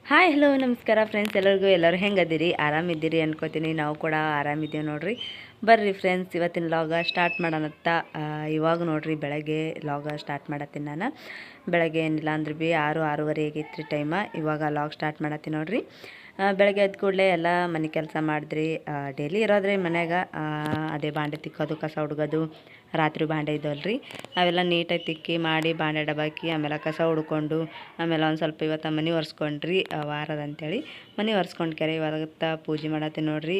Hi hello ನಮಸ್ಕಾರ friends, ಎಲ್ಲರೂ ಹೆಂಗದಿರಿ? ಆರಾಮಿದ್ದೀರಿ ಅನ್ಕೋತೀನಿ. ನಾವು ಕೂಡ ಆರಾಮಿದ್ದೀವಿ ನೋಡ್ರಿ. ಬರ್ರಿ ಫ್ರೆಂಡ್ಸ್, ಇವತ್ತಿನ ಲಾಗ ಸ್ಟಾರ್ಟ್ ಮಾಡೋಣತ್ತ. ಇವಾಗ ನೋಡ್ರಿ ಬೆಳಗ್ಗೆ ಲಾಗ ಸ್ಟಾರ್ಟ್ ಮಾಡತ್ತೀನಿ ನಾನು. ಬೆಳಗ್ಗೆ ಏನಿಲ್ಲ ಅಂದ್ರೆ ಭೀ 6-6:30 ಆಗೈತ್ರಿ ಟೈಮ. ಇವಾಗ ಲಾಗ್ ಸ್ಟಾರ್ಟ್ ಮಾಡತ್ತೀನಿ ನೋಡ್ರಿ. ಬೆಳಗ್ಗೆ ಎದ್ದ ಕೂಡಲೇ ಎಲ್ಲ ಮನೆ ಕೆಲಸ ಮಾಡಿದ್ರಿ. ಡೈಲಿ ಇರೋದ್ರಿ ಮನ್ಯಾಗ. ಅದೇ ಬಾಂಡೆ ತಿಕ್ಕೋದು, ಕಸ ಹುಡ್ಗೋದು, ರಾತ್ರಿ ಬಾಂಡೆ ಇದ್ದವಲ್ರಿ ಅವೆಲ್ಲ ನೀಟಾಗಿ ತಿಕ್ಕಿ ಮಾಡಿ ಬಾಂಡೆ ಡಬ್ಬಾಕಿ ಆಮೇಲೆ ಕಸ ಹುಡ್ಕೊಂಡು ಆಮೇಲೆ ಒಂದು ಸ್ವಲ್ಪ ಇವತ್ತು ಮನೆ ಒರೆಸ್ಕೊಂಡ್ರಿ, ವಾರದ ಅಂತೇಳಿ ಮನೆ ಒರೆಸ್ಕೊಂಡು ಕೆರೆ ಇವತ್ತ ಪೂಜೆ ಮಾಡತ್ತೀನಿ ನೋಡ್ರಿ.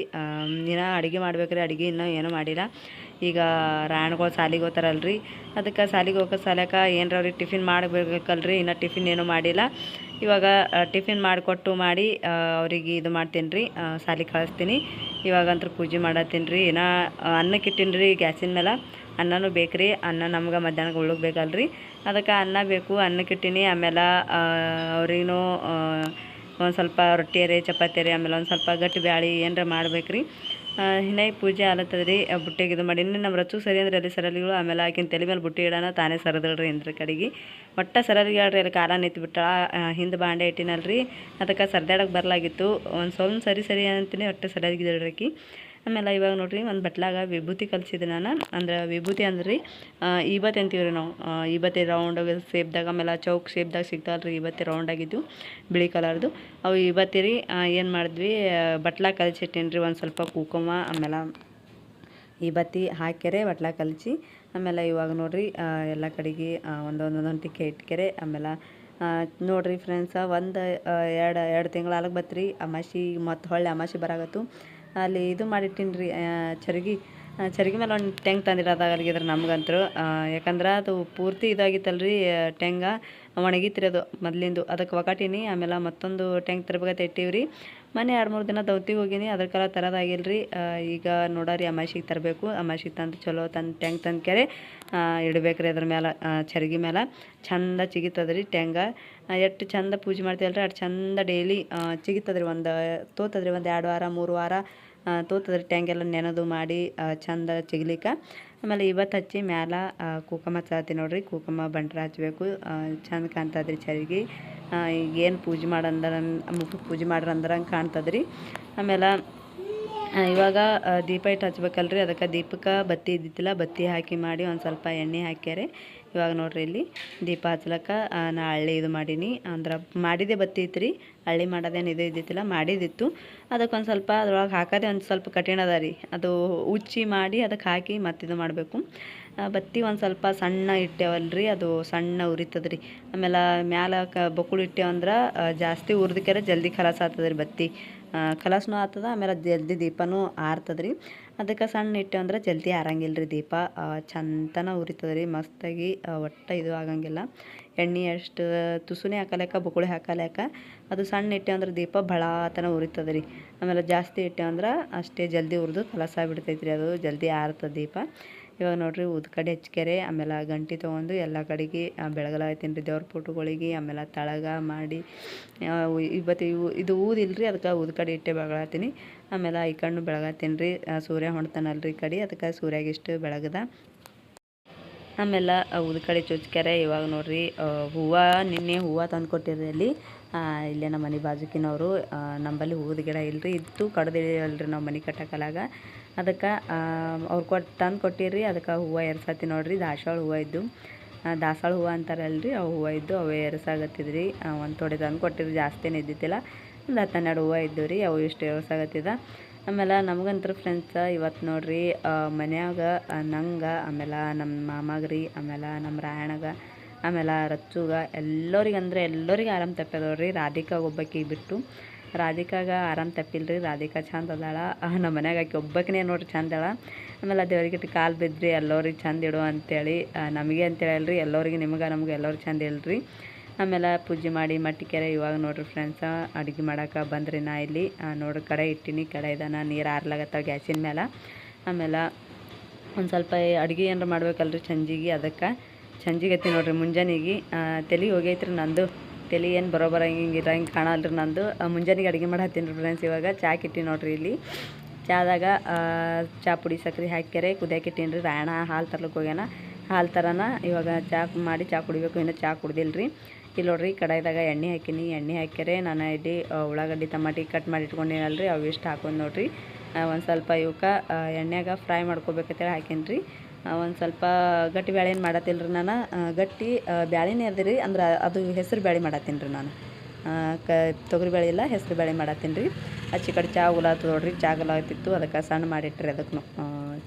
ಇನ್ನೂ ಅಡುಗೆ ಮಾಡ್ಬೇಕ್ರಿ. ಅಡುಗೆ ಇನ್ನೂ ಏನೂ ಮಾಡಿಲ್ಲ. ಈಗ ರಾಯಣ್ಗಳು ಸಾಲಿಗೆ ಹೋಗ್ತಾರಲ್ರಿ, ಅದಕ್ಕೆ ಸಾಲಿಗೆ ಹೋಗೋ ಸಾಲಕ ಏನರ ಅವ್ರಿಗೆ ಟಿಫಿನ್ ಮಾಡಬೇಕಲ್ರಿ. ಇನ್ನು ಟಿಫಿನ್ ಏನೂ ಮಾಡಿಲ್ಲ. ಇವಾಗ ಟಿಫಿನ್ ಮಾಡಿಕೊಟ್ಟು ಮಾಡಿ ಅವ್ರಿಗೆ ಇದು ಮಾಡ್ತೀನಿ ರೀ, ಸಾಲಿಗೆ ಕಳಿಸ್ತೀನಿ. ಇವಾಗಂತೂ ಪೂಜೆ ಮಾಡತ್ತೀನಿ ರೀ. ಇನ್ನೂ ಅನ್ನಕ್ಕೆ ಇಟ್ಟೀನಿ ರೀ ಗ್ಯಾಸಿನ ಮೇಲೆ. ಅನ್ನನೂ ಬೇಕು ರೀ. ಅನ್ನ ನಮ್ಗೆ ಮಧ್ಯಾಹ್ನಕ್ಕೆ ಉಳ್ಳಿಗೆ ಬೇಕಲ್ರಿ, ಅದಕ್ಕೆ ಅನ್ನ ಬೇಕು. ಅನ್ನಕ್ಕೆ ಇಟ್ಟೀನಿ. ಆಮೇಲೆ ಅವ್ರಿಗೂ ಒಂದು ಸ್ವಲ್ಪ ರೊಟ್ಟಿ ರೀ, ಚಪಾತಿ ರೀ, ಆಮೇಲೆ ಒಂದು ಸ್ವಲ್ಪ ಗಟ್ಟಿ ಬ್ಯಾಳಿ ಏನರ ಮಾಡ್ಬೇಕು ರೀ. ಹಿನ್ನಾಗಿ ಪೂಜೆ ಆಲತ್ತದ ರೀ. ಬುಟ್ಟೆಗೆ ಇದು ಮಾಡಿ ನಮ್ಮ ರಚ್ಚು ಸರಿ ಅಂದ್ರೆ ಅಲ್ಲಿ ಸರಲಿಗಳು. ಆಮೇಲೆ ಆಕಿನ ತಲೆ ಮೇಲೆ ಬುಟ್ಟಿ ಇಡೋಣ ತಾನೇ ಸರದಳ್ರಿ ಇಂದ್ರ ಕಡೆಗೆ. ಒಟ್ಟು ಸರಲಿಗೆ ಹೇಳ್ರಿ, ಅಲ್ಲಿ ಕಾಲ ನಿಂತು ಬಿಟ್ಟಾಳ. ಹಿಂದೆ ಬಾಂಡೆ ಇಟ್ಟಿನಲ್ರಿ, ಅದಕ್ಕೆ ಸರ್ದಾಡಕ್ಕೆ ಬರಲಾಗಿತ್ತು. ಒಂದು ಸ್ವಲ್ಪ ಸರಿ ಅಂತೀನಿ, ಒಟ್ಟು ಸರಿಯಾಗಿದ್ದಳ್ರಿ ಆಕಿ. ಆಮೇಲೆ ಇವಾಗ ನೋಡ್ರಿ ಒಂದು ಬಟ್ಲಾಗ ವಿಭೂತಿ ಕಲಿಸಿದೆ ನಾನು. ಅಂದ್ರೆ ವಿಭೂತಿ ಅಂದ್ರೆ ರೀ ಈಬತ್ತಿ ಅಂತೀವಿ ರೀ ನಾವು. ಈಬತ್ತಿ ರೌಂಡ್ ಶೇಪ್ದಾಗ, ಆಮೇಲೆ ಚೌಕ್ ಶೇಪ್ದಾಗ ಸಿಗ್ತಾವಲ್ರಿ ಈಬತ್ತಿ ರೌಂಡಾಗಿದ್ದು ಬಿಳಿ ಕಲರ್ದು. ಅವು ಈಬತ್ತಿ ರೀ. ಏನು ಮಾಡಿದ್ವಿ, ಬಟ್ಲಾಗ ಕಲಿಸಿಟ್ಟೇನಿ ರೀ. ಒಂದು ಸ್ವಲ್ಪ ಕುಂಕುಮ ಆಮೇಲೆ ಈಬತ್ತಿ ಹಾಕ್ಯಾರೆ ಬಟ್ಲಾಗ ಕಲಿಸಿ. ಆಮೇಲೆ ಇವಾಗ ನೋಡ್ರಿ ಎಲ್ಲ ಕಡೆಗೆ ಒಂದೊಂದೊಂದೊಂದು ಟಿಕ್ಕೆ ಇಟ್ಕೆರೆ. ಆಮೇಲೆ ನೋಡ್ರಿ ಫ್ರೆಂಡ್ಸ, ಎರಡು ತಿಂಗಳು ಆಲಕ್ಕೆ ಬತ್ರಿ ಅಮಾಸಿ. ಮತ್ತು ಹೊಳ್ಳಿ ಅಮಾಸಿ ಬರಾಗತ್ತು. ಅಲ್ಲಿ ಇದು ಮಾಡಿಟ್ಟೀನಿ ರೀ, ಚರ್ಗಿ ಮೇಲೆ ಒಂದು ಟೆಂಗ್ ತಂದಿರೋದಾಗಲಿದ್ರೆ ನಮ್ಗಂತರು. ಯಾಕಂದ್ರೆ ಅದು ಪೂರ್ತಿ ಇದಾಗಿತ್ತಲ್ರಿ ಟೆಂಗ, ಒಣಗಿತ್ರಿ ಅದು ಮೊದಲಿಂದು. ಅದಕ್ಕೆ ಒಕಾಟೀನಿ. ಆಮೇಲೆ ಮತ್ತೊಂದು ಟೆಂಗ್ ತರಬೇಕಂತ ಇಟ್ಟೀವ್ರಿ. ಮನೆ 2-3 ದಿನ ದೌತಿಗೆ ಹೋಗೀನಿ, ಅದಕ್ಕೆಲ್ಲ ತರೋದಾಗಿಲ್ರಿ. ಈಗ ನೋಡೋರಿ ಅಮಾಸಿಗೆ ತರಬೇಕು. ಅಮಾಸಿಗೆ ತಂದು ಚಲೋ ಟೆಂಗ್ ತಂದು ಕೆರೆ ಇಡಬೇಕ್ರಿ. ಅದ್ರ ಮೇಲೆ ಚರ್ಗಿ ಮೇಲೆ ಚಂದ ಚಿಗಿತದ್ರಿ ಟೆಂಗ. ಎಷ್ಟು ಚಂದ ಪೂಜೆ ಮಾಡ್ತೀವಲ್ರಿ ಅಷ್ಟು ಚಂದ ಡೈಲಿ ಚಿಗಿತದ್ರಿ. ತೋತದ್ರಿ 1 2 ವಾರ 3 ವಾರ ತೋತದ್ರಿ. ಟ್ಯಾಂಗೆಲ್ಲ ನೆನೆದು ಮಾಡಿ ಚಂದ ಚಿಗ್ಲಿಕ್ಕೆ. ಆಮೇಲೆ ಇವತ್ತು ಹಚ್ಚಿ ಮ್ಯಾಲ ಕುಂಕುಮ ಹಚ್ಚತ್ತಿ ನೋಡ್ರಿ. ಕುಂಕುಮ ಬಂಟ್ರ ಹಚ್ಚಬೇಕು, ಚಂದ ಕಾಣ್ತದ್ರಿ ಚರ್ಗಿ. ಏನು ಪೂಜೆ ಮುಖಕ್ಕೆ ಪೂಜೆ ಮಾಡ್ರಿ ಅಂದ್ರಂಗೆ ಕಾಣ್ತದ್ರಿ. ಆಮೇಲೆ ಇವಾಗ ದೀಪ ಇಟ್ಟು ಹಚ್ಬೇಕಲ್ರಿ, ಅದಕ್ಕೆ ದೀಪಕ್ಕೆ ಬತ್ತಿ ಇದ್ದಿತ್ತಿಲ್ಲ, ಬತ್ತಿ ಹಾಕಿ ಮಾಡಿ ಒಂದು ಸ್ವಲ್ಪ ಎಣ್ಣೆ ಹಾಕ್ಯಾರೆ. ಇವಾಗ ನೋಡ್ರಿ ಇಲ್ಲಿ ದೀಪ ಹಚ್ಲಕ್ಕ ನಾ ಹಳ್ಳಿ ಇದು ಮಾಡೀನಿ. ಅಂದ್ರೆ ಮಾಡಿದ್ದೆ ಬತ್ತಿ ಇತ್ತು ರೀ, ಹಳ್ಳಿ ಮಾಡೋದೇನು ಇದು ಇದ್ದಿತ್ತಿಲ್ಲ, ಮಾಡಿದ್ದಿತ್ತು. ಅದಕ್ಕೊಂದು ಸ್ವಲ್ಪ ಅದ್ರೊಳಗೆ ಹಾಕೋದೇ ಒಂದು ಸ್ವಲ್ಪ ಕಠಿಣ ಅದ ರೀ. ಅದು ಉಚ್ಚಿ ಮಾಡಿ ಅದಕ್ಕೆ ಹಾಕಿ ಮತ್ತಿದು ಮಾಡಬೇಕು. ಬತ್ತಿ ಒಂದು ಸ್ವಲ್ಪ ಸಣ್ಣ ಇಟ್ಟೇವಲ್ರಿ, ಅದು ಸಣ್ಣ ಉರಿತದ್ರಿ. ಆಮೇಲೆ ಮ್ಯಾಲ ಬೊಕ್ಕಳು ಇಟ್ಟೇವಂದ್ರೆ ಜಾಸ್ತಿ ಉರ್ದಕ್ಕೆರೆ ಜಲ್ದಿ ಖಲಾಸ ಆಗ್ತದ್ರಿ ಬತ್ತಿ. ಕಲಸ್ನೂ ಆಗ್ತದ, ಆಮೇಲೆ ಜಲ್ದಿ ದೀಪನೂ ಆರ್ತದ್ರಿ. ಅದಕ್ಕೆ ಸಣ್ಣ ಇಟ್ಟೇವಂದ್ರೆ ಜಲ್ದಿ ಆರಂಗಿಲ್ಲ ರೀ ದೀಪ. ಚಂತನ ಉರಿತದ್ರಿ ಮಸ್ತಾಗಿ. ಒಟ್ಟು ಇದು ಆಗಂಗಿಲ್ಲ. ಎಣ್ಣೆ ಅಷ್ಟು ತುಸುನೇ ಹಾಕಲೇಕ, ಬೊಕ್ಕುಳಿ ಹಾಕಲೇಕ. ಅದು ಸಣ್ಣ ಇಟ್ಟೇವಂದ್ರೆ ದೀಪ ಭಾಳತನ ಉರಿತದ್ರಿ. ಆಮೇಲೆ ಜಾಸ್ತಿ ಇಟ್ಟೇವಂದ್ರೆ ಅಷ್ಟೇ ಜಲ್ದಿ ಉರಿದು ಕಲಸ ಬಿಡ್ತೈತ್ರಿ, ಅದು ಜಲ್ದಿ ಆರ್ತದೆ ದೀಪ. ಇವಾಗ ನೋಡ್ರಿ ಉದ್ಕಡಿ ಹಚ್ಕೆರೆ. ಆಮೇಲೆ ಗಂಟೆ ತೊಗೊಂಡು ಎಲ್ಲ ಕಡೆಗೆ ಬೆಳಗಲಾಗತ್ತೀನಿ ರೀ ದೇವ್ರ ಫೋಟೋಗಳಿಗೆ. ಆಮೇಲೆ ತಳಗ ಮಾಡಿ ಇವತ್ತು ಇದು ಊದಿಲ್ರಿ, ಅದಕ್ಕೆ ಉದ್ಕಡಿ ಇಟ್ಟೆ ಬೆಳಗತ್ತೀನಿ. ಆಮೇಲೆ ಈ ಕಣ್ಣು ಬೆಳಗತ್ತೀನಿ ರೀ. ಸೂರ್ಯ ಹೊಣ್ತಾನಲ್ರಿ ಈ ಕಡೆ, ಅದಕ್ಕೆ ಸೂರ್ಯಾಗಿಷ್ಟು ಬೆಳಗದ. ಆಮೇಲೆ ಉದ್ಕಡಿ ಚುಚ್ಕೆರೆ. ಇವಾಗ ನೋಡ್ರಿ ನಿನ್ನೆ ಹೂವು ತಂದು ಕೊಟ್ಟಿರಿ ಅಲ್ಲಿ. ಇಲ್ಲೇ ನಮ್ಮ ಮನೆ ಬಾಜುಕಿನವರು. ನಂಬಲ್ಲಿ ಹೂವದ ಗಿಡ ಇಲ್ಲರಿ, ಇತ್ತು ಕಡ್ದಿಲ್ರಿ ನಾವು ಮನೆ ಕಟ್ಟಕಲಾಗ. ಅದಕ್ಕೆ ಅವ್ರು ತಂದು ಕೊಟ್ಟಿರಿ. ಅದಕ್ಕೆ ಹೂವು ಎರ್ಸತ್ತಿ ನೋಡ್ರಿ. ದಾಸವಾಳ ಹೂವು ಇದ್ದು, ದಾಸವಾಳ ಹೂವು ಅಂತಾರಲ್ರಿ, ಅವು ಹೂವು ಇದ್ದು ಅವೇ ಎರ್ಸಾಗತ್ತಿದ್ರಿ. ಒಂದು ತೊಡೆ ತಂದು ಕೊಟ್ಟಿರಿ, ಜಾಸ್ತಿನೇ ಇದ್ದಿತ್ತಿಲ್ಲ. ಒಂದು 10-12 ಹೂವು ಇದ್ದು ರೀ, ಅವು ಇಷ್ಟು ಎರ್ಸಾಗತ್ತಿದ. ಆಮೇಲೆ ನಮಗಂತೂ ಫ್ರೆಂಡ್ಸ ಇವತ್ತು ನೋಡ್ರಿ ಮನ್ಯಾಗ ನಂಗೆ, ಆಮೇಲೆ ನಮ್ಮ ಮಾಮಾಗ್ರಿ, ಆಮೇಲೆ ನಮ್ಮ ರಾಯಣ್ಣಗೆ, ಆಮೇಲೆ ರಚ್ಚುಗ, ಎಲ್ಲರಿಗೆ ಆರಾಮ ತಪ್ಪ್ಯದ ನೋಡ್ರಿ. ರಾಧಿಕಾಗ ಒಬ್ಬಾಕಿಗೆ ಬಿಟ್ಟು. ರಾಧಿಕಾಗ ಆರಾಮ ತಪ್ಪಿಲ್ರಿ. ರಾಧಿಕಾ ಚಂದ ಅದಾಳ. ನಮ್ಮ ಮನ್ಯಾಗ ಆಕಿ ಒಬ್ಬಾಕಿನೇ ನೋಡ್ರಿ ಚಂದ ಅಳ. ಆಮೇಲೆ ದೇವ್ರಿಗೆ ಕಾಲು ಬಿದ್ರಿ ಎಲ್ಲರಿಗೆ ಚಂದ ಇಡು ಅಂತೇಳಿ. ನಮಗೆ ಅಂತೇಳಿ ಅಲ್ರಿ, ಎಲ್ಲರಿಗೆ ನಮ್ಗೆ ಎಲ್ಲರಿಗೆ ಚಂದ ಇಲ್ರಿ. ಆಮೇಲೆ ಪೂಜೆ ಮಾಡಿ ಮಟ್ಟಿಕೆರೆ. ಇವಾಗ ನೋಡ್ರಿ ಫ್ರೆಂಡ್ಸ ಅಡುಗೆ ಮಾಡೋಕೆ ಬಂದ್ರಿ. ನಾ ಇಲ್ಲಿ ನೋಡ್ರಿ ಕಡೆ ಇಟ್ಟೀನಿ. ಕಡೆದನ ನೀರು ಆರ್ಲಾಗತ್ತಾವ ಗ್ಯಾಸಿನ ಮೇಲೆ. ಆಮೇಲೆ ಒಂದು ಸ್ವಲ್ಪ ಅಡುಗೆ ಏನಾರ ಮಾಡ್ಬೇಕಲ್ರಿ ಸಂಜಿಗೆ, ಅದಕ್ಕೆ ಸಂಜಿಗೆ ಹತ್ತಿ ನೋಡ್ರಿ. ಮುಂಜಾನೆಗೆ ತಲೆ ಹೋಗೈತ್ರಿ ನಂದು. ತಲೆ ಏನು ಬರೋಬರ ಹಿಂಗೆ ಕಾಣಲ್ರಿ ನಂದು. ಮುಂಜಾನೆಗೆ ಅಡುಗೆ ಮಾಡಿ ಹತ್ತೀನಿ ರೀ ಫ್ರೆಂಡ್ಸ್. ಇವಾಗ ಚಾಕಿಟ್ಟಿ ನೋಡ್ರಿ ಇಲ್ಲಿ. ಚಾದಾಗ ಚಾ ಪುಡಿ ಸಕ್ಕರೆ ಹಾಕ್ಯಾರೆ ಕುದಿಯಾಕಿಟ್ಟೀನಿ ರೀ. ರಾಯಣ ಹಾಲು ತರ್ಲಿಕ್ಕೆ ಹೋಗ್ಯಾನ. ಹಾಲು ತರನ ಇವಾಗ ಚಾ ಮಾಡಿ ಚಾ ಕುಡಿಬೇಕು. ಇನ್ನೂ ಚಾ ಕುಡ್ದಿಲ್ಲ ರೀ. ಇಲ್ಲಿ ನೋಡ್ರಿ ಕಡಾಯಿದಾಗ ಎಣ್ಣೆ ಹಾಕಿನಿ. ಎಣ್ಣೆ ಹಾಕ್ಯಾರೆ ನಾನು ಇಲ್ಲಿ ಉಳ್ಳಾಗಡ್ಡಿ ಟಮಾಟಿ ಕಟ್ ಮಾಡಿ ಇಟ್ಕೊಂಡಿನಲ್ರಿ ಅವು ಇಷ್ಟು ಹಾಕೊಂಡು ನೋಡ್ರಿ. ಒಂದು ಸ್ವಲ್ಪ ಇವಕ್ಕೆ ಎಣ್ಣೆಗೆ ಫ್ರೈ ಮಾಡ್ಕೋಬೇಕಂತೇಳಿ ಹಾಕೀನಿ ರೀ. ಒಂದು ಸ್ವಲ್ಪ ಗಟ್ಟಿ ಬ್ಯಾಳೆ ಏನು ಮಾಡತ್ತಿಲ್ಲ ರೀ ನಾನು. ಗಟ್ಟಿ ಬ್ಯಾಳೆನೇ ಅದ ರೀ, ಅಂದ್ರೆ ಅದು ಹೆಸರು ಬ್ಯಾಳೆ ಮಾಡತ್ತೀನಿ ರೀ ನಾನು. ತೊಗರಿ ಬೇಳೆ ಇಲ್ಲ, ಹೆಸರು ಬೇಳೆ ಮಾಡತ್ತೀನಿ ರೀ. ಹಚ್ಚಿ ಕಡೆ ಚಹಾ ಉಲಾತು ನೋಡ್ರಿ. ಚಹಾ ಗಲಾಗ್ತಿತ್ತು, ಅದಕ್ಕೆ ಸಣ್ಣ ಮಾಡಿಟ್ರಿ. ಅದಕ್ಕೆ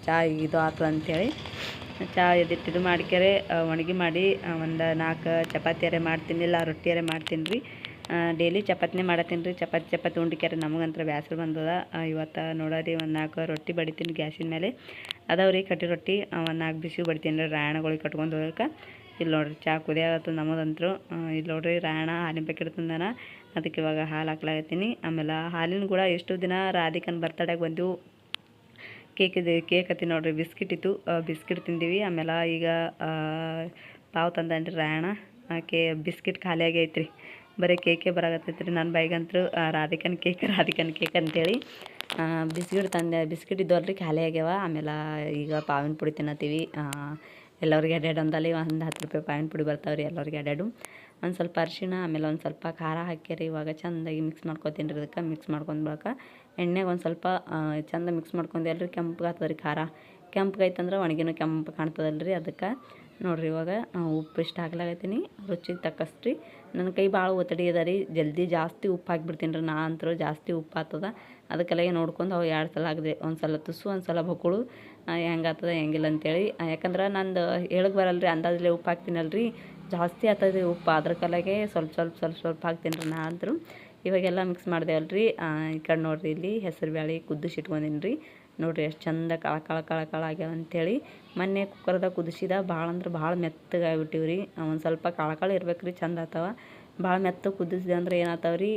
ಚಹಾ ಇದು ಆತು ಅಂಥೇಳಿ ಚಹಾ ಇದು ಮಾಡ್ಕ್ಯಾರೆ ಒಣಗಿ ಮಾಡಿ ಒಂದು 4 ಚಪಾತಿಯರೆ ಮಾಡ್ತೀನಿ, ಇಲ್ಲ ರೊಟ್ಟಿಯರೆ ಮಾಡ್ತೀನಿ ರೀ. ಡೈಲಿ ಚಪಾತಿನೇ ಮಾಡತ್ತೀನಿ ರೀ. ಚಪಾತಿ ಉಂಡಿಕ್ಯಾರೆ ನಮಗಂತ್ರ ಬ್ಯಾಸರ ಬಂದದ. ಇವತ್ತು ನೋಡೋರಿ ಒಂದು 4 ರೊಟ್ಟಿ ಬಡಿತೀನಿ ಗ್ಯಾಸಿನ ಮೇಲೆ. ಅದಾವ್ರಿ ಕಟ್ಟಿ ರೊಟ್ಟಿ. ಒಂದು 4 ಬಿಸಿ ಬಡಿತೀನಿ ರೀ ರಾಯಣಗಳಿಗೆ ಕಟ್ಕೊಂಡು ಹೋಗಕ್ಕೆ. ಇಲ್ಲಿ ನೋಡ್ರಿ ಚಹಾ ಕುದಿಯಾಗತ್ತು ನಮ್ಮದಂತರು. ಇಲ್ಲಿ ನೋಡ್ರಿ ರಾಯಣ ಹಾಲಿನ ಪ್ಯಾಕೆಟ್ ತಂದಾನ, ಅದಕ್ಕೆ ಇವಾಗ ಹಾಲು ಹಾಕ್ಲಾಗತ್ತೀನಿ. ಆಮೇಲೆ ಹಾಲಿನ ಕೂಡ ಎಷ್ಟು ದಿನ ರಾಧಿಕನ ಬರ್ತಡೇಗೆ ಬಂದೆವು. ಕೇಕ್ ಹತ್ತಿ ನೋಡ್ರಿ, ಬಿಸ್ಕಿಟ್ ಇತ್ತು, ಬಿಸ್ಕಿಟ್ ತಿಂದೀವಿ. ಆಮೇಲೆ ಈಗ ಪಾವು ತಂದನ್ರಿ ರಾಯಣ. ಬಿಸ್ಕಿಟ್ ಖಾಲಿ ಆಗೈತ್ರಿ, ಬರೀ ಕೇಕೆ ಬರಾಗತ್ತೈತೆ ರೀ ನನ್ನ ಬೈಗಂತರು. ರಾಧಿಕನ್ ಕೇಕ್ ಅಂತೇಳಿ ಬಿಸ್ಕಿಟ್ ಇದ್ದವಲ್ರಿ ಖಾಲಿ ಆಗ್ಯಾವ. ಆಮೇಲೆ ಈಗ ಪಾವಿನ ಪುಡಿ ತಿನ್ನತ್ತೀವಿ. ಎಲ್ಲರಿಗೆ ಎರಡೆರಡು ಒಂದಲ್ಲಿ ಒಂದು 10 ರೂಪಾಯಿ ಪಾವಿನ ಪುಡಿ ಬರ್ತಾವ್ರಿ ಎಲ್ಲರಿಗೆ ಎರಡೆರಡು. ಒಂದು ಸ್ವಲ್ಪ ಅರಿಶಿಣ, ಆಮೇಲೆ ಒಂದು ಸ್ವಲ್ಪ ಖಾರ ಹಾಕ್ಯಾರಿ. ಇವಾಗ ಚೆಂದಾಗಿ ಮಿಕ್ಸ್ ಮಾಡ್ಕೊತೀನಿ ರೀ. ಅದಕ್ಕೆ ಮಿಕ್ಸ್ ಮಾಡ್ಕೊಂಡು ಬಳಕ ಎಣ್ಣೆಗೆ ಒಂದು ಸ್ವಲ್ಪ ಚೆಂದ ಮಿಕ್ಸ್ ಮಾಡ್ಕೊಂಡು ಎಲ್ರಿ ಕೆಂಪಗೆ ಆಗ್ತದೆ ರೀ. ಖಾರ ಕೆಂಪಗೈತಂದ್ರೆ ಒಣಗಿನೂ ಕೆಂಪು ಕಾಣ್ತದಲ್ರಿ. ಅದಕ್ಕೆ ನೋಡಿರಿ ಇವಾಗ ಉಪ್ಪು ಇಷ್ಟು ಹಾಕ್ಲಾಗತ್ತೀನಿ, ರುಚಿಗೆ ತಕ್ಕಷ್ಟು ರೀ. ನನ್ನ ಕೈ ಭಾಳ ಒತ್ತಡಿ ಅದ ರೀ, ಜಲ್ದಿ ಜಾಸ್ತಿ ಉಪ್ಪು ಹಾಕಿಬಿಡ್ತೀನಿ ರೀ. ನಾ ಅಂತರೂ ಜಾಸ್ತಿ ಉಪ್ಪು ಆಗ್ತದ. ಅದಕ್ಕೆಲ್ಲ ನೋಡ್ಕೊಂಡು ಅವು 2 ಸಲ ಹಾಕಿದೆ. ಒಂದು ಸಲ ತುಸು, ಒಂದು ಸಲ ಬಕ್ಕುಳು, ಹೆಂಗಾಗ್ತದೆ ಹೆಂಗಿಲ್ಲ ಅಂತೇಳಿ. ಯಾಕಂದ್ರೆ ನಂದು ಹೇಳಕ್ಕೆ ಬರಲ್ರಿ, ಅಂದಾಜಲ್ಲೇ ಉಪ್ಪು ಹಾಕ್ತೀನಲ್ರಿ, ಜಾಸ್ತಿ ಆಗ್ತದೆ ಉಪ್ಪು. ಅದ್ರ ಕಲೆಗೆ ಸ್ವಲ್ಪ ಹಾಕ್ತೀನಿ ರೀ ನಾ ಅಂದರು. ಇವಾಗೆಲ್ಲ ಮಿಕ್ಸ್ ಮಾಡ್ದೇವಲ್ರಿ. ಈ ಕಡೆ ನೋಡಿರಿ, ಇಲ್ಲಿ ಹೆಸರು ಬೇಳೆ ಕುದಿಸಿಟ್ಕೊಂಡಿನಿ ರೀ. ನೋಡಿರಿ ಎಷ್ಟು ಚಂದ ಕಳ ಆಗ್ಯಾವ ಅಂಥೇಳಿ. ಮೊನ್ನೆ ಕುಕ್ಕರ್ದಾಗ ಕುದಿಸಿದ ಭಾಳ ಅಂದ್ರೆ ಭಾಳ ಮೆತ್ತಗಾಗ್ಬಿಟ್ಟಿವಿ ರೀ. ಒಂದು ಸ್ವಲ್ಪ ಕಳ ಇರ್ಬೇಕು ರೀ, ಚಂದ ಆಗ್ತಾವ. ಭಾಳ ಮೆತ್ತಗೆ ಕುದಿಸಿದೆ ಅಂದ್ರೆ ಏನಾಗ್ತಾವ ರೀ,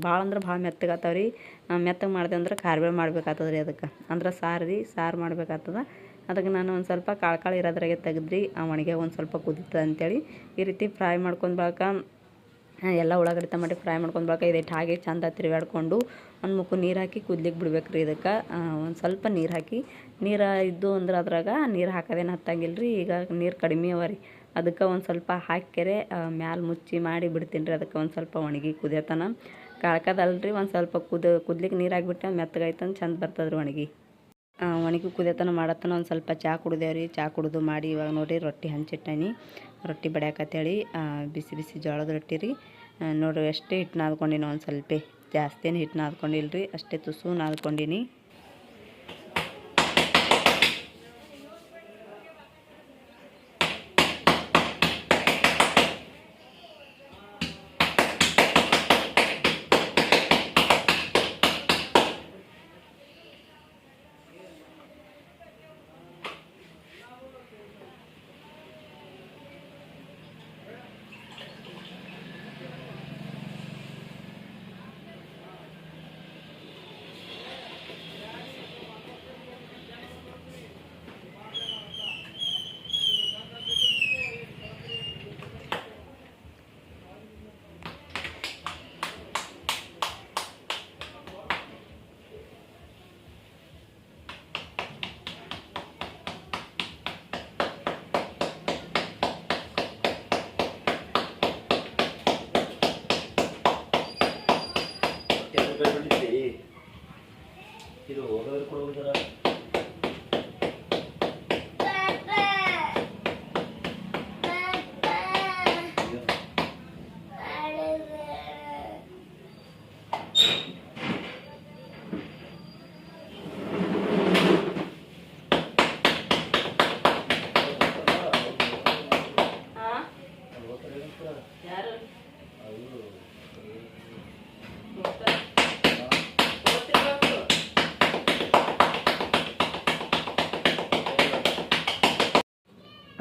ಭಾಳ ಅಂದ್ರೆ ಭಾಳ ಮೆತ್ತಗಾಗ್ತಾವ ರೀ. ಮೆತ್ತಗೆ ಮಾಡಿದೆ ಅಂದ್ರೆ ಕಾರ್ಬೇವು ಮಾಡ್ಬೇಕಾಗ್ತದೆ ರೀ. ಅದಕ್ಕೆ ಅಂದ್ರೆ ಸಾರು ಮಾಡ್ಬೇಕಾಗ್ತದೆ. ಅದಕ್ಕೆ ನಾನು ಒಂದು ಸ್ವಲ್ಪ ಕಾಳು ಇರೋದ್ರಾಗೆ ತೆಗೆದ್ರಿ. ಒಣಗೆ ಒಂದು ಸ್ವಲ್ಪ ಕುದೀತದೆ ಅಂಥೇಳಿ ಈ ರೀತಿ ಫ್ರೈ ಮಾಡ್ಕೊಂಡು ಬಳಕ ಎಲ್ಲ ಉಳ್ಳಾಗಡ್ಡಿ ಟಮಾಟಿ ಫ್ರೈ ಮಾಡ್ಕೊಂಡು ಬಳಕ ಇದೈತೆ ಹಾಗೆ ಚಂದ ತಿರುಗಾಡ್ಕೊಂಡು ಒಂದು ಮುಕ್ಕು ನೀರು ಹಾಕಿ ಕುದ್ಲಿಕ್ಕೆ ಬಿಡ್ಬೇಕು ರೀ. ಇದಕ್ಕೆ ಒಂದು ಸ್ವಲ್ಪ ನೀರು ಹಾಕಿ, ನೀರು ಇದ್ದು ಅಂದ್ರೆ ಅದ್ರಾಗ ನೀರು ಹಾಕೋದೇನು ಹತ್ತಂಗಿಲ್ಲ ರೀ. ಈಗ ನೀರು ಕಡಿಮೆ ಅವ ರೀ. ಅದಕ್ಕೆ ಒಂದು ಸ್ವಲ್ಪ ಹಾಕ್ಯಾರೆ ಮ್ಯಾಲೆ ಮುಚ್ಚಿ ಮಾಡಿ ಬಿಡ್ತೀನಿ ರೀ. ಅದಕ್ಕೆ ಒಂದು ಸ್ವಲ್ಪ ಒಣಗಿ ಕುದಿಯತನ ಕಳ್ಕದಲ್ರಿ. ಒಂದು ಸ್ವಲ್ಪ ಕುದ್ಲಿಕ್ಕೆ ನೀರು ಹಾಕ್ಬಿಟ್ಟು ಮೆತ್ತಗಾಯ್ತಂದು ಚಂದ ಬರ್ತದೆ ರೀ ಒಣಗಿ. ಒಣಗಿ ಕುದಿಯತನ ಮಾಡತ್ತನ ಒಂದು ಸ್ವಲ್ಪ ಚಹಾ ಕುಡ್ದೇವ್ರಿ. ಚಹಾ ಕುಡಿದು ಮಾಡಿ ಇವಾಗ ನೋಡಿರಿ ರೊಟ್ಟಿ ಹಂಚಿಟ್ಟನಿ. ರೊಟ್ಟಿ ಬಡಿಯಾಕತ್ತೇಳಿ ಬಿಸಿ ಬಿಸಿ ಜೋಳದ ರೊಟ್ಟಿ ರೀ. ನೋಡಿರಿ ಅಷ್ಟೇ ಹಿಟ್ಟು ನಾದ್ಕೊಂಡಿನಿ, ಒಂದು ಸ್ವಲ್ಪ ಜಾಸ್ತಿನೇ ಹಿಟ್ಟು ನಾದ್ಕೊಂಡಿಲ್ಲ ರೀ, ಅಷ್ಟೇ ತುಸು ನಾದ್ಕೊಂಡಿನಿ. ಇದು ಹೋಗೋದ್ರ ಕೊಡೋದ್ರ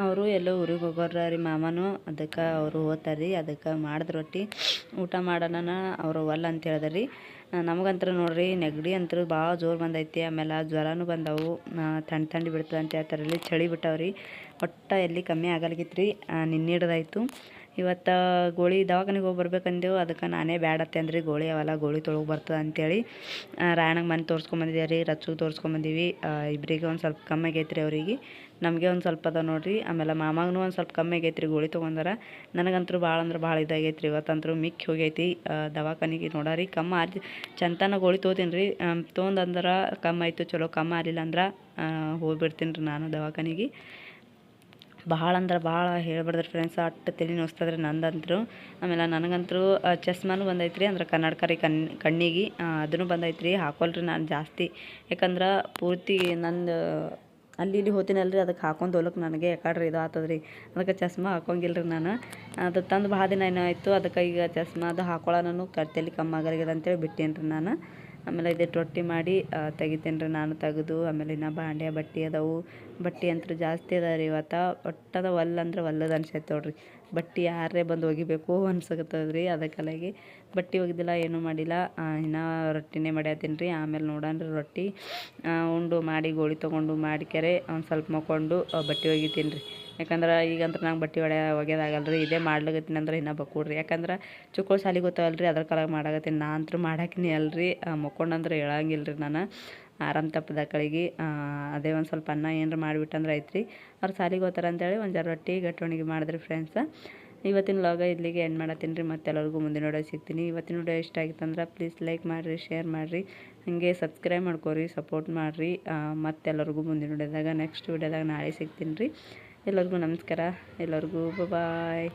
ಅವರು ಎಲ್ಲೋ ಊರಿಗೆ ಹೋಗೋರ ರೀ ಮಾಮನು. ಅದಕ್ಕೆ ಅವರು ಹೋಗ್ತಾರೆ ರೀ. ಅದಕ್ಕೆ ಮಾಡಿದ ರೊಟ್ಟಿ ಊಟ ಮಾಡೋಣ ಅವರು ಒಲ್ಲ ಅಂತ ಹೇಳಿದ್ರಿ ರೀ. ನಮಗಂತೂ ನೋಡ್ರಿ ನೆಗಡಿ ಅಂತೂ ಭಾಳ ಜೋರು ಬಂದೈತಿ. ಆಮೇಲೆ ಜ್ವರನೂ ಬಂದವು, ಥಂಡಿ ಬಿಡ್ತದೆ ಅಂತ ಹೇಳ್ತಾರೆ ರೀ. ಚಳಿ ಬಿಟ್ಟವ್ರಿ, ಒಟ್ಟು ಎಲ್ಲಿ ಕಮ್ಮಿ ಆಗಲ್ಗಿತ್ತು ರೀ. ನಿನ್ನೆ ಹಿಡ್ದಾಯ್ತು ಇವತ್ತು ಗೋಳಿ ದವಾಖಾನೆಗೆ ಹೋಗಿ ಬರ್ಬೇಕಂದೇವು, ಅದಕ್ಕೆ ನಾನೇ ಬ್ಯಾಡತ್ತೆ ಅಂದ್ರಿ ಗೋಳಿ ಅವೆಲ್ಲ ಗೋಳಿ ತೊಳಗೆ ಬರ್ತದೆ ಅಂತೇಳಿ ರಾಯಣ್ಣಗೆ ಮನೆ ತೋರಿಸ್ಕೊಂಬಂದಿದ್ದೀವಿ ರೀ, ರಚ್ಚುಗೆ ತೋರಿಸ್ಕೊಂಬಂದೀವಿ. ಇಬ್ಬರಿಗೆ ಒಂದು ಸ್ವಲ್ಪ ಕಮ್ಮಿ ಆಗೈತೆ ರೀ ಅವರಿಗೆ, ನಮಗೆ ಒಂದು ಸ್ವಲ್ಪ ಅದ ನೋಡಿರಿ. ಆಮೇಲೆ ಮಾಮಾಗೂ ಒಂದು ಸ್ವಲ್ಪ ಕಮ್ಮಿ ಆಗೈತೆ ರೀ, ಗೋಳಿ ತೊಗೊಂಡಾರ. ನನಗಂತೂ ಭಾಳ ಅಂದ್ರೆ ಭಾಳ ಇದಾಗೈತೆ ರೀ, ಇವತ್ತಂತೂ ಮಿಕ್ಕಿ ಹೋಗೈತಿ ದವಾಖಾನಿಗೆ ನೋಡಾರಿ. ಕಮ್ಮಿ ಆರಿ ಚಂತನ ಗೋಳಿ ತೊಗೋತೀನಿ ರೀ, ತೊಗೊಂಡಂದ್ರೆ ಕಮ್ಮಿ ಆಯಿತು ಚಲೋ, ಕಮ್ಮಿ ಆಗಲಿಲ್ಲ ಅಂದ್ರೆ ಹೋಗ್ಬಿಡ್ತೀನಿ ರೀ ನಾನು ದವಾಖಾನಿಗೆ. ಭಾಳ ಅಂದ್ರೆ ಭಾಳ ಹೇಳ್ಬಾರ್ದ್ರಿ ಫ್ರೆಂಡ್ಸ್, ಅಟ್ಟು ತಲೆ ನೋಸ್ತದ್ರಿ ನಂದಂತರೂ. ಆಮೇಲೆ ನನಗಂತೂ ಚಸ್ಮಾನು ಬಂದೈತೆ ರೀ, ಅಂದ್ರೆ ಕನ್ನಡಕ ರೀ ಕಣ್ಣಿಗೆ, ಅದನ್ನು ಬಂದೈತೆ ರೀ. ಹಾಕೊಲ್ರಿ ನಾನು ಜಾಸ್ತಿ, ಯಾಕಂದ್ರೆ ಪೂರ್ತಿ ನಂದು ಅಲ್ಲಿ ಇಲ್ಲಿ ಹೋಗ್ತೀನಲ್ರಿ, ಅದಕ್ಕೆ ಹಾಕೊಂಡು ಹೋಗ್ಲಿಕ್ಕೆ ನನಗೆ ಯಾಕಡ್ರಿ ಇದು ಆಗ್ತದ್ರಿ, ಅದಕ್ಕೆ ಚಸ್ಮಾ ಹಾಕೊಂಗಿಲ್ರಿ ನಾನು. ಅದು ತಂದು ಭಾಳ ದಿನ ಏನೋ ಆಯಿತು, ಅದಕ್ಕೆ ಈಗ ಚಸ್ಮಾದ ಹಾಕೊಳ್ಳೋನು ತಲೆ ಕಮ್ಮಿ ಆಗಲ್ಗಿದೆ ಅಂತೇಳಿ ಬಿಟ್ಟೇನಿ ರೀ ನಾನು. ಆಮೇಲೆ ಇದಟ್ಟು ರೊಟ್ಟಿ ಮಾಡಿ ತೆಗಿತೀನಿ ರೀ ನಾನು, ತೆಗೆದು ಆಮೇಲೆ ಇನ್ನು ಬಾಂಡೆ ಬಟ್ಟೆ ಅದಾವು. ಬಟ್ಟೆ ಅಂತೂ ಜಾಸ್ತಿ ಅದ ರೀ ಇವತ್ತು, ಒಟ್ಟದ ಅಂದ್ರೆ ಒಲ್ಲದ ಅನ್ಸೈತೆ ನೋಡ್ರಿ. ಬಟ್ಟೆ ಯಾರೇ ಬಂದು ಒಗಿಬೇಕು ಅನ್ಸಕತ್ತದ್ರಿ, ಅದಕ್ಕಾಗಿ ಬಟ್ಟೆ ಒಗ್ದಿಲ್ಲ, ಏನೂ ಮಾಡಿಲ್ಲ. ಇನ್ನು ರೊಟ್ಟಿನೇ ಮಾಡ್ಯಾತೀನಿ ರೀ. ಆಮೇಲೆ ನೋಡೋಣ ರೊಟ್ಟಿ ಉಂಡು ಮಾಡಿ ಗೋಳಿ ತೊಗೊಂಡು ಮಾಡಿಕೆರೆ ಒಂದು ಸ್ವಲ್ಪ ಮಕ್ಕೊಂಡು ಬಟ್ಟೆ ಒಗಿತೀನಿ ರೀ. ಯಾಕಂದ್ರೆ ಈಗಂದ್ರೆ ನಂಗೆ ಬಟ್ಟೆ ಒಗ್ಯೋದಾಗಲ್ಲ ರೀ, ಇದೇ ಮಾಡ್ಲಾಗತ್ತೀನಿ ಅಂದ್ರೆ ಇನ್ನೂ ಬಕ್ಕೊಡ್ರಿ. ಯಾಕಂದ್ರೆ ಚುಕ್ಕಳು ಸಾಲಿಗೆ ಗೊತ್ತಾವಲ್ರಿ, ಅದ್ರ ಕಾಲಾಗ ಮಾಡಾಕತ್ತೀನಿ. ನಾ ಅಂತೂ ಮಾಡಾಕಿನಿ ಅಲ್ರಿ, ಮಕ್ಕೊಂಡಂದ್ರೆ ಹೇಳಂಗಿಲ್ಲ ರೀ ನಾನು, ಆರಾಮ್ ತಪ್ಪದ ಕಳಿಗೆ. ಅದೇ ಒಂದು ಸ್ವಲ್ಪ ಅನ್ನ ಏನಾರು ಮಾಡಿಬಿಟ್ಟಂದ್ರೆ ಆಯ್ತು ರೀ. ಅವ್ರು ಸಾಲಿಗೆ ಹೋಗ್ತಾರೆ ಅಂತೇಳಿ ಒಂದು ಜರ ರೊಟ್ಟಿ ಗಟ್ಟೊಣಿಗೆ ಮಾಡಿದ್ರಿ ಫ್ರೆಂಡ್ಸ. ಇವತ್ತಿನ ಲಾಗ ಇಲ್ಲಿಗೆ ಎಂಡ್ ಮಾಡತ್ತೀನಿ ರೀ, ಮತ್ತೆ ಎಲ್ಲರಿಗೂ ಮುಂದಿನ ವಿಡಿಯೋ ಸಿಗ್ತೀನಿ. ಇವತ್ತಿನ ವಿಡಿಯೋ ಇಷ್ಟ ಆಗಿತ್ತಂದ್ರೆ ಪ್ಲೀಸ್ ಲೈಕ್ ಮಾಡಿರಿ, ಶೇರ್ ಮಾಡಿರಿ, ಹಾಗೆ ಸಬ್ಸ್ಕ್ರೈಬ್ ಮಾಡ್ಕೊರಿ, ಸಪೋರ್ಟ್ ಮಾಡಿರಿ. ಮತ್ತೆಲ್ಲರಿಗೂ ಮುಂದಿನ ವಿಡಿಯೋದಾಗ ನೆಕ್ಸ್ಟ್ ವಿಡಿಯೋದಾಗ ನಾಳೆ ಸಿಗ್ತೀನಿ ರೀ. ಎಲ್ಲರಿಗೂ ನಮಸ್ಕಾರ, ಎಲ್ಲರಿಗೂ ಬಾಯ್.